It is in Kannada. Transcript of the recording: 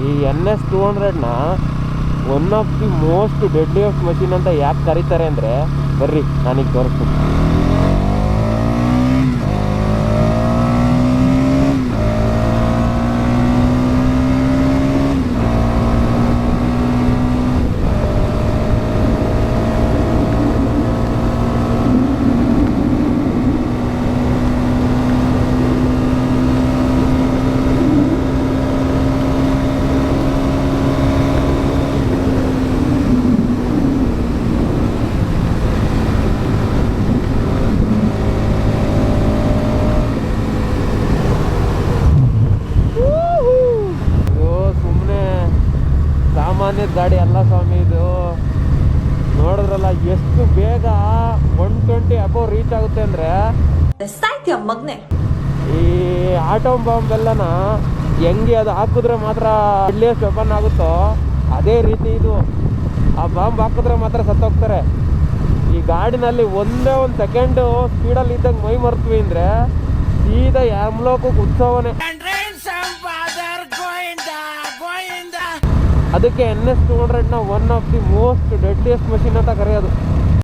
ಈ NS200ನ one of the most deadliest machine ಅಂತ ಯಾಕೆ ಕರೀತಾರೆ ಅಂದರೆ, ಬರ್ರಿ ನಾನೀಗ ತೋರಿಸ್ತೀನಿ. ಗಾಡಿ ಅಲ್ಲ ಸ್ವಾಮಿ ಇದು. ನೋಡಿದ್ರಲ್ಲ ಎಷ್ಟು ಬೇಗ 120 ಅಬೌವ್ ರೀಚ್ ಆಗುತ್ತೆ ಅಂದ್ರೆ. ಈ ಆಟೋಮ್ ಬಾಂಬ್ ಎಲ್ಲನ ಹೆಂಗೆ ಅದು ಹಾಕಿದ್ರೆ ಮಾತ್ರ ಡೆಡ್ಲಿಯೆಸ್ಟ್ ವೆಪನ್ ಆಗುತ್ತೋ ಅದೇ ರೀತಿ ಇದು. ಆ ಬಾಂಬ್ ಹಾಕಿದ್ರೆ ಮಾತ್ರ ಸತ್ತೋಗ್ತಾರೆ. ಈ ಗಾಡಿನಲ್ಲಿ ಒಂದೇ ಒಂದು ಸೆಕೆಂಡು ಸ್ಪೀಡಲ್ಲಿ ಇದ್ದಂಗೆ ಮೈ ಮರ್ತ್ವಿ ಅಂದರೆ ಸೀದಾ ಯಾಮ್ಲೋಕಕ್ಕೆ ಉತ್ಸವನೇ. ಅದಕ್ಕೆ NS200ನ one of the most deadliest machine ಅಂತ ಕರೆಯೋದು.